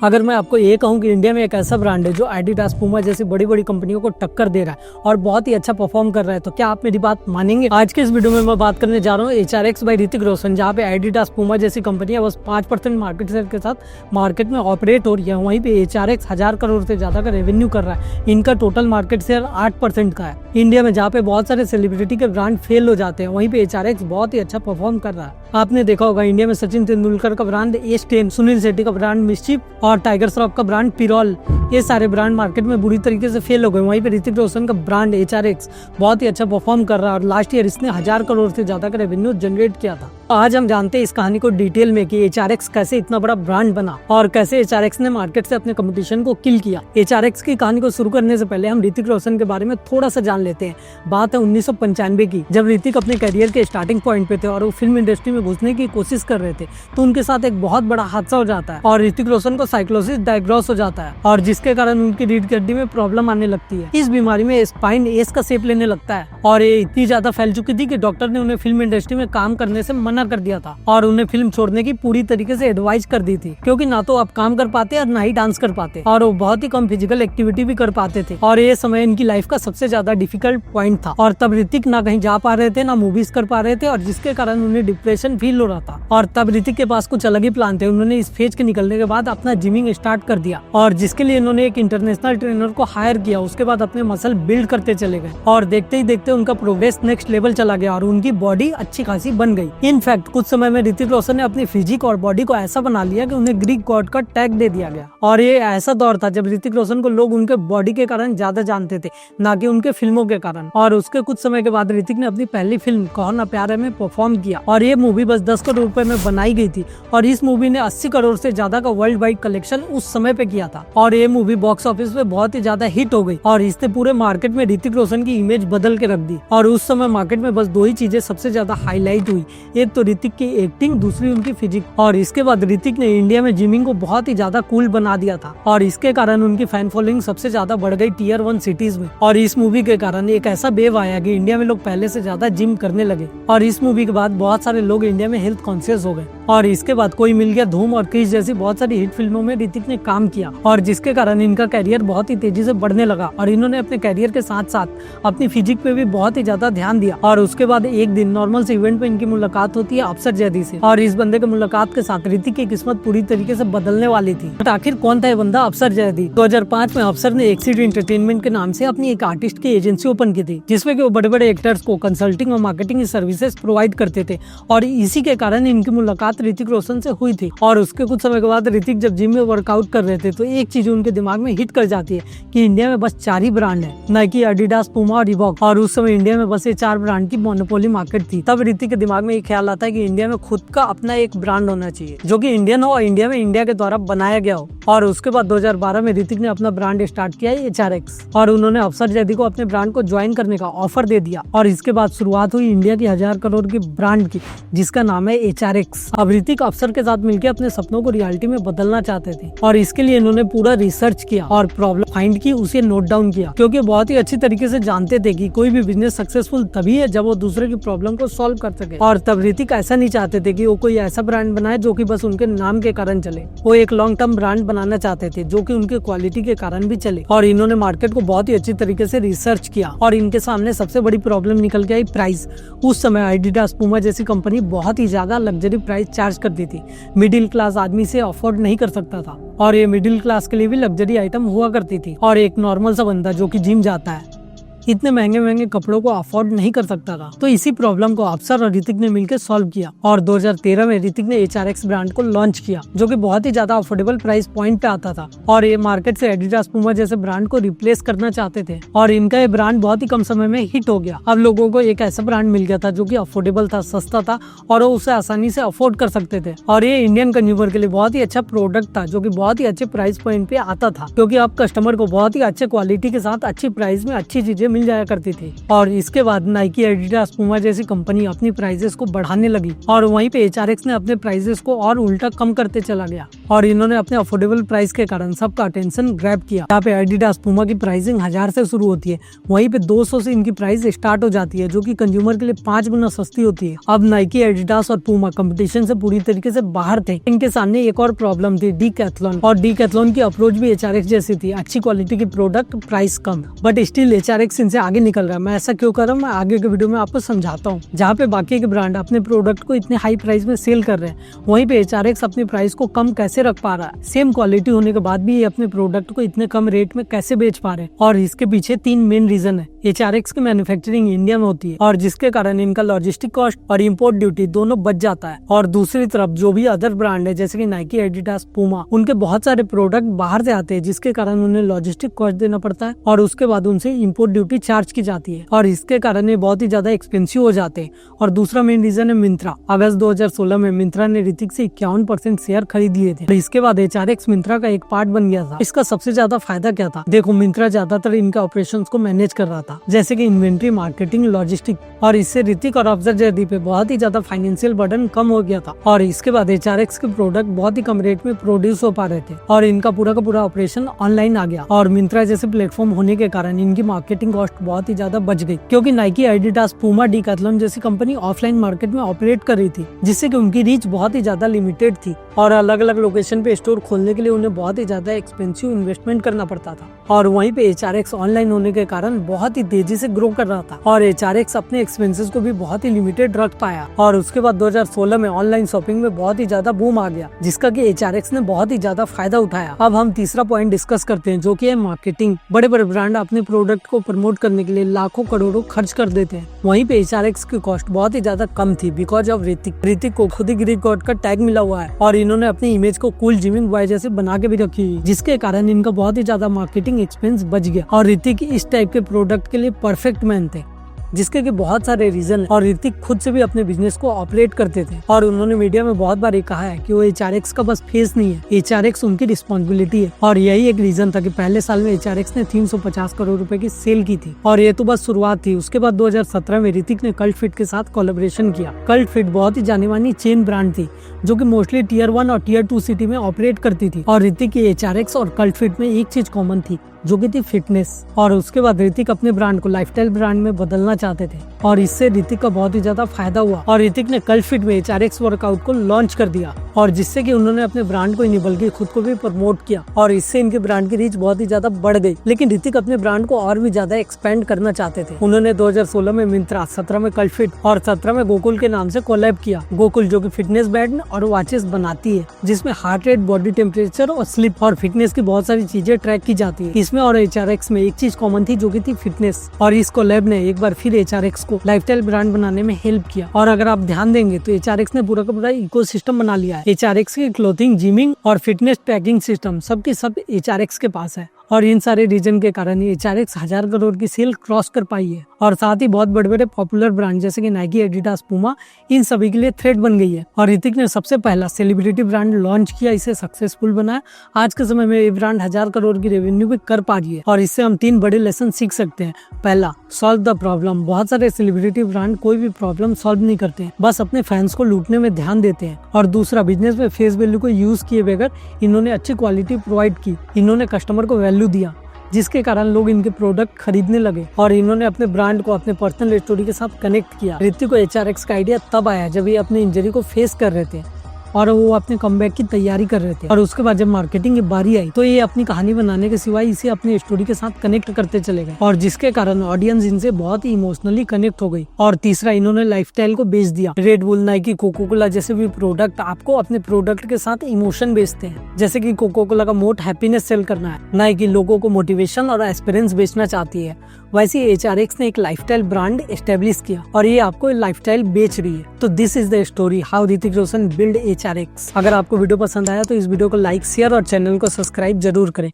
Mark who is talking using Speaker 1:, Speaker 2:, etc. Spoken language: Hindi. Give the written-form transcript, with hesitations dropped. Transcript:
Speaker 1: अगर मैं आपको ये कहूँ कि इंडिया में एक ऐसा ब्रांड है जो एडिडास, पूमा जैसी बड़ी बड़ी कंपनियों को टक्कर दे रहा है और बहुत ही अच्छा परफॉर्म कर रहा है, तो क्या आप मेरी बात मानेंगे? आज के इस वीडियो में मैं बात करने जा रहा हूँ HRX बाय ऋतिक रोशन, जहाँ पे एडिडास, पूमा जैसी कंपनियां बस 5% मार्केट शेयर के साथ मार्केट में ऑपरेट हो रही है। वहीं पे HRX 1000 करोड़ से ज्यादा का रेवेन्यू कर रहा है। इनका टोटल मार्केट शेयर 8% का है इंडिया में, जहाँ पे बहुत सारे सेलिब्रिटी के ब्रांड फेल हो जाते हैं, वहीं पे HRX बहुत ही अच्छा परफॉर्म कर रहा है। आपने देखा होगा इंडिया में सचिन तेंदुलकर का ब्रांड S10, सुनील शेट्टी का ब्रांड मिस्चिफ और टाइगर श्रॉफ का ब्रांड पिरोल, ये सारे ब्रांड मार्केट में बुरी तरीके से फेल हो गए। वहीं पे ऋतिक रोशन का ब्रांड HRX बहुत ही अच्छा परफॉर्म कर रहा है और लास्ट ईयर इसने 1000 करोड़ से ज्यादा का रेवेन्यू जनरेट किया था। आज हम जानते हैं इस कहानी को डिटेल में कि HRX कैसे इतना बड़ा ब्रांड बना और कैसे HRX ने मार्केट से अपने कंपटीशन को किल किया। HRX की कहानी को शुरू करने से पहले हम ऋतिक रोशन के बारे में थोड़ा सा जान लेते हैं। बात है 1995 की, जब ऋतिक अपने करियर के स्टार्टिंग पॉइंट पे थे और वो फिल्म इंडस्ट्री में घुसने की कोशिश कर रहे थे, तो उनके साथ एक बहुत बड़ा हादसा हो जाता है और ऋतिक रोशन को साइक्लोसिस डायग्नोस हो जाता है और जिसके कारण उनकी रीढ़ की हड्डी में प्रॉब्लम आने लगती है। इस बीमारी में स्पाइन एस का शेप लेने लगता है और ये इतनी ज्यादा फैल चुकी थी कि डॉक्टर ने उन्हें फिल्म इंडस्ट्री में काम करने से मना कर दिया था और उन्हें फिल्म छोड़ने की पूरी तरीके से एडवाइस कर दी थी, क्योंकि ना तो आप काम कर पाते और ना ही डांस कर पाते और वो बहुत ही कम फिजिकल एक्टिविटी भी कर पाते थे और ये समय इनकी लाइफ का सबसे ज्यादा डिफिकल्ट पॉइंट था। और तब ऋतिक ना कहीं जा पा रहे थे, ना मूवीज कर पा रहे थे और जिसके कारण उन्हें डिप्रेशन फील हो रहा था। और तब ऋतिक के पास कुछ अलग ही प्लान थे। उन्होंने इस फेज के निकलने के बाद अपना जिमिंग स्टार्ट कर दिया और जिसके लिए इन्होंने एक इंटरनेशनल ट्रेनर को हायर किया। उसके बाद अपने मसल बिल्ड करते चले गए और देखते ही देखते उनका प्रोग्रेस नेक्स्ट लेवल चला गया और उनकी बॉडी अच्छी खासी बन गई। इनफैक्ट कुछ समय में ऋतिक रोशन ने अपनी फिजिक और बॉडी को ऐसा बना लिया कि उन्हें ग्रीक गॉड का टैग दे दिया गया। और ये ऐसा दौर था जब ऋतिक रोशन को लोग उनके बॉडी के कारण ज्यादा जानते थे, ना कि उनके फिल्मों के कारण। और उसके कुछ समय के बाद ऋतिक ने अपनी पहली फिल्म कहो ना प्यार है में परफॉर्म किया और ये मूवी बस 10 करोड़ रुपए में बनाई गई थी और इस मूवी ने 80 करोड़ से ज्यादा का वर्ल्ड वाइड कलेक्शन उस समय पे किया था और ये मूवी बॉक्स ऑफिस पे बहुत ही ज्यादा हिट हो गई और इसने पूरे मार्केट में ऋतिक रोशन की इमेज बदल के रख दी। और उस समय मार्केट में बस दो ही चीजें सबसे ज्यादा हाईलाइट हुई, एक तो ऋतिक की एक्टिंग, दूसरी उनकी फिजिक। और इसके बाद ऋतिक ने इंडिया में जिमिंग को बहुत ही ज्यादा कूल बना दिया था और इसके कारण उनकी फैन फॉलोइंग सबसे ज्यादा बढ़ गई टियर 1 सिटीज में। और इस मूवी के कारण एक ऐसा वेव आया कि इंडिया में लोग पहले से ज्यादा जिम करने लगे और इस मूवी के बाद बहुत सारे लोग इंडिया में हेल्थ कॉन्शियस हो गए। और इसके बाद कोई मिल गया, धूम और क्रिश जैसी बहुत सारी हिट फिल्मों में ऋतिक ने काम किया और जिसके कारण इनका कैरियर बहुत ही तेजी से बढ़ने लगा और इन्होंने अपने कैरियर के साथ साथ अपनी फिजिक पे भी बहुत ही ज्यादा ध्यान दिया। और उसके बाद एक दिन नॉर्मल से इवेंट पे इनकी मुलाकात होती है अफसर जैदी से और इस बंदे की मुलाकात के साथ ऋतिक की किस्मत पूरी तरीके से बदलने वाली थी। बट आखिर कौन था ये बंदा अफसर जैदी? 2005 में अफसर ने एक्सिड एंटरटेनमेंट के नाम से अपनी एक आर्टिस्ट की एजेंसी ओपन की थी, जिसमें कि वो बड़े बड़े एक्टर्स को कंसल्टिंग और मार्केटिंग सर्विसेज प्रोवाइड करते थे और इसी के कारण इनकी मुलाकात ऋतिक रोशन से हुई थी। और उसके कुछ समय के बाद ऋतिक जब जिम में वर्कआउट कर रहे थे तो एक चीज उनके दिमाग में हिट कर जाती है कि इंडिया में बस 4 ही ब्रांड है, नाइकी, एडिडास, पूमा और रिबॉक। और उस समय इंडिया में बस ये 4 ब्रांड की मोनोपोली मार्केट थी। तब ऋतिक के दिमाग में ये ख्याल आता है कि इंडिया में खुद का अपना एक ब्रांड होना चाहिए जो कि इंडियन हो और इंडिया में इंडिया के द्वारा बनाया गया हो। और उसके बाद 2012 में ऋतिक ने अपना ब्रांड स्टार्ट किया HRX और उन्होंने अफसर जैदी को अपने ब्रांड को ज्वाइन करने का ऑफर दे दिया और इसके बाद शुरुआत हुई इंडिया की 1000 करोड़ की ब्रांड की, जिसका नाम है HRX। अब ऋतिक अफसर के साथ मिलकर अपने सपनों को रियलिटी में बदलना चाहते थे और इसके लिए इन्होंने पूरा रिसर्च किया और प्रॉब्लम फाइंड की, उसे नोट डाउन किया, क्योंकि बहुत ही अच्छी तरीके से जानते थे कि कोई भी बिजनेस सक्सेसफुल तभी है जब वो दूसरे की प्रॉब्लम को सॉल्व कर सके। और तब ऋतिक ऐसा नहीं चाहते थे कि वो कोई ऐसा ब्रांड बनाए जो कि बस उनके नाम के कारण चले। वो एक लॉन्ग टर्म ब्रांड बनाना चाहते थे जो कि उनके क्वालिटी के कारण भी चले। और इन्होंने मार्केट को बहुत ही अच्छी तरीके से रिसर्च किया और इनके सामने सबसे बड़ी प्रॉब्लम निकल के आई प्राइस। उस समय एडिडास, पूमा जैसी कंपनी बहुत ही ज्यादा लग्जरी प्राइस चार्ज करती थी, मिडिल क्लास आदमी से अफोर्ड नहीं कर सकता था और ये मिडिल क्लास के लिए भी लग्जरी आइटम हुआ करती थी। और एक नॉर्मल सा बंदा जो कि जिम जाता है इतने महंगे महंगे कपड़ों को अफोर्ड नहीं कर सकता था। तो इसी प्रॉब्लम को अफसर और ऋतिक ने मिलकर सॉल्व किया और 2013 में ऋतिक ने HRX ब्रांड को लॉन्च किया, जो कि बहुत ही ज्यादा अफोर्डेबल प्राइस पॉइंट पे आता था और ये मार्केट से एडिडास, पूमा जैसे ब्रांड को रिप्लेस करना चाहते थे और इनका ये ब्रांड बहुत ही कम समय में हिट हो गया। अब लोगों को एक ऐसा ब्रांड मिल गया था जो कि अफोर्डेबल था, सस्ता था और वो उसे आसानी से अफोर्ड कर सकते थे और ये इंडियन कंज्यूमर के लिए बहुत ही अच्छा प्रोडक्ट था जो कि बहुत ही अच्छे प्राइस पॉइंट पे आता था, क्योंकि अब कस्टमर को बहुत ही अच्छे क्वालिटी के साथ अच्छी प्राइस में अच्छी चीजें मिल जाया करती थी। और इसके बाद नाइकी, एडिडास, पूमा जैसी कंपनी अपनी प्राइसेस को बढ़ाने लगी और वहीं पे HRX ने अपने प्राइसेस को और उल्टा कम करते चला गया और इन्होंने अपने अफोर्डेबल प्राइस के कारण सबका अटेंशन ग्रैब किया। यहाँ पे एडिडास, पूमा की प्राइसिंग 1000 से शुरू होती है, वहीं पे 200 से इनकी प्राइस स्टार्ट हो जाती है, जो कि कंज्यूमर के लिए 5 गुना सस्ती होती है। अब नाइकी, एडिडास और पूमा कंपटीशन से पूरी तरीके से बाहर थे। इनके सामने एक और प्रॉब्लम थी, डीकैथलॉन। और डीकैथलॉन की अप्रोच भी HRX जैसी थी, अच्छी क्वालिटी की product, price come, but still HRX इनसे आगे निकल रहा है। मैं ऐसा क्यों कर रहा हूँ, मैं आगे के वीडियो में आपको समझाता हूँ। जहाँ पे बाकी के ब्रांड अपने प्रोडक्ट को इतने हाई प्राइस में सेल कर रहे हैं, वहीं पे HRX अपनी प्राइस को कम कैसे रख पा रहा है। सेम क्वालिटी होने के बाद भी ये अपने प्रोडक्ट को इतने कम रेट में कैसे बेच पा रहे हैं। और इसके पीछे 3 मेन रीजन है। HRX की मैन्युफैक्चरिंग इंडिया में होती है और जिसके कारण इनका लॉजिस्टिक कॉस्ट और इम्पोर्ट ड्यूटी दोनों बच जाता है। और दूसरी तरफ जो भी अदर ब्रांड है जैसे कि नाइकी, एडिडास, पूमा, उनके बहुत सारे प्रोडक्ट बाहर से आते हैं, जिसके कारण उन्हें लॉजिस्टिक कॉस्ट देना पड़ता है और उसके बाद उनसे इम्पोर्ट ड्यूटी चार्ज की जाती है और इसके कारण ये बहुत ही ज्यादा एक्सपेंसिव हो जाते हैं। और दूसरा मेन रीजन है मिंत्रा। अगस्त 2016 में मिंत्रा ने ऋतिक से 51% शेयर खरीद लिए थे। इसके बाद HRX मिंत्रा का एक पार्ट बन गया था। इसका सबसे ज्यादा फायदा क्या था? देखो, मिंत्रा ज्यादातर इनका ऑपरेशंस को मैनेज कर रहा था, जैसे कि इन्वेंट्री, मार्केटिंग, लॉजिस्टिक, और इससे ऋतिक और अफजल जयदीप पे बहुत ही ज्यादा फाइनेंशियल बर्डन कम हो गया था। और इसके बाद HRX के प्रोडक्ट बहुत ही कम रेट में प्रोड्यूस हो पा रहे थे और इनका पूरा का पूरा ऑपरेशन ऑनलाइन आ गया। और मिंत्रा जैसे प्लेटफॉर्म होने के कारण इनकी मार्केटिंग कॉस्ट बहुत ही ज्यादा बच गई, क्योंकि नाइकी, एडिडास, पूमा, डीकैथलॉन जैसी कंपनी ऑफलाइन मार्केट में ऑपरेट कर रही थी, जिससे कि उनकी रीच बहुत ही ज्यादा लिमिटेड थी और अलग अलग लोकेशन पे स्टोर खोलने के लिए उन्हें बहुत ही ज्यादा एक्सपेंसिव इन्वेस्टमेंट करना पड़ता था। और वहीं पे HRX ऑनलाइन होने के कारण बहुत ही तेजी से ग्रो कर रहा था और HRX अपने एक्सपेंसेस को भी बहुत ही लिमिटेड रख पाया। और उसके बाद 2016 में ऑनलाइन शॉपिंग में बहुत ही ज्यादा बूम आ गया, जिसका कि HRX ने बहुत ही ज्यादा फायदा उठाया। अब हम तीसरा पॉइंट डिस्कस करते हैं, जो कि है मार्केटिंग। बड़े बड़े ब्रांड अपने प्रोडक्ट को प्रमोट करने के लिए लाखों करोड़ों खर्च कर देते हैं, वहीं पे HRX की कॉस्ट बहुत ही ज्यादा कम थी बिकॉज ऑफ ऋतिक को खुद ही ग्रीक गॉड का टैग मिला हुआ है और इन्होंने अपनी इमेज को कूल जिमिंग बॉय जैसे बना के भी रखी हुई, जिसके कारण इनका बहुत ही ज्यादा मार्केटिंग एक्सपेंस बच गया। और ऋतिक इस टाइप के प्रोडक्ट के लिए परफेक्ट मैन थे, जिसके कि बहुत सारे रीजन है। और ऋतिक खुद से भी अपने बिजनेस को ऑपरेट करते थे और उन्होंने मीडिया में बहुत बार कहा है कि वो HRX का बस फेस नहीं है, HRX उनकी रिस्पॉन्सिबिलिटी है। और यही एक रीजन था कि पहले साल में HRX ने 350 करोड़ रुपए की सेल की थी और ये तो बस शुरुआत थी। उसके बाद 2017 में ऋतिक ने कल्ट फिट के साथ कोलैबोरेशन किया। कल्ट फिट बहुत ही जानी मानी चेन ब्रांड थी, जो कि मोस्टली Tier 1 और Tier 2 सिटी में ऑपरेट करती थी। और ऋतिक की HRX और कल्ट फिट में एक चीज कॉमन थी, जो कि थी फिटनेस। और उसके बाद ऋतिक अपने ब्रांड को लाइफस्टाइल ब्रांड में बदलना चाहते थे और इससे ऋतिक का बहुत ही ज्यादा फायदा हुआ और ऋतिक ने कल्ट फिट में HRX वर्कआउट को लॉन्च कर दिया और जिससे कि उन्होंने अपने ब्रांड को ही नहीं बल्कि खुद को भी प्रमोट किया और इससे इनके ब्रांड की रीच बहुत ही ज्यादा बढ़ गई। लेकिन ऋतिक अपने ब्रांड को और भी ज्यादा एक्सपेंड करना चाहते थे। उन्होंने 2016 में मिंत्रा, 17 में कल्ट फिट और 17 में गोकुल के नाम से कोलैब किया। गोकुल जो कि फिटनेस बैंड और वॉचेस बनाती है, जिसमें हार्ट रेट, बॉडी टेम्परेचर और स्लीप और फिटनेस की बहुत सारी चीजें ट्रैक की जाती है। इसमें और HRX में एक चीज कॉमन थी, जो कि थी फिटनेस। और इस कोलैब ने एक बार फिर HRX को लाइफस्टाइल ब्रांड बनाने में हेल्प किया। और अगर आप ध्यान देंगे तो HRX ने पूरा का पूरा इकोसिस्टम बना लिया है। HRX की क्लोथिंग, जिमिंग और फिटनेस ट्रैकिंग सिस्टम सबके सब HRX के पास है और इन सारे रीजन के कारण HRX 1000 करोड़ की सेल क्रॉस कर पाई है। और साथ ही बहुत बड़े बड़े पॉपुलर ब्रांड जैसे कि नाइकी, एडिडास, पूमा, इन सभी के लिए थ्रेड बन गई है। और ऋतिक ने सबसे पहला सेलिब्रिटी ब्रांड लॉन्च किया, इसे सक्सेसफुल बनाया। आज के समय में ये ब्रांड 1000 करोड़ की रेवेन्यू भी कर पा रही है और इससे हम 3 बड़े लेसन सीख सकते हैं। पहला, सॉल्व द प्रॉब्लम। बहुत सारे सेलिब्रिटी ब्रांड कोई भी प्रॉब्लम सॉल्व नहीं करते हैं, बस अपने फैंस को लूटने में ध्यान देते हैं। और दूसरा, बिजनेस में फेस वैल्यू को यूज किए बगैर इन्होंने अच्छी क्वालिटी प्रोवाइड की, इन्होंने कस्टमर को वैल्यू दिया, जिसके कारण लोग इनके प्रोडक्ट खरीदने लगे और इन्होंने अपने ब्रांड को अपने पर्सनल स्टोरी के साथ कनेक्ट किया। ऋतिक को HRX का आइडिया तब आया जब ये अपने इंजरी को फेस कर रहे थे और वो अपने कमबैक की तैयारी कर रहे थे। और उसके बाद जब मार्केटिंग की बारी आई तो ये अपनी कहानी बनाने के सिवाय इसे अपनी स्टोरी के साथ कनेक्ट करते चले गए और जिसके कारण ऑडियंस इनसे बहुत ही इमोशनली कनेक्ट हो गई। और तीसरा, इन्होंने लाइफस्टाइल को बेच दिया। Red Bull, Nike, Coca Cola जैसे भी प्रोडक्ट आपको अपने प्रोडक्ट के साथ इमोशन बेचते हैं। जैसे कि कोको कोला का मोट हैप्पीनेस सेल करना है, नाइकी लोगों को मोटिवेशन और एस्पिरेंस बेचना चाहती है, वैसे HRX ने एक लाइफस्टाइल ब्रांड एस्टेब्लिश किया और ये आपको लाइफस्टाइल बेच रही है। तो this is the story how Hrithik Roshan build HRX। अगर आपको वीडियो पसंद आया तो इस वीडियो को लाइक, शेयर और चैनल को सब्सक्राइब जरूर करें।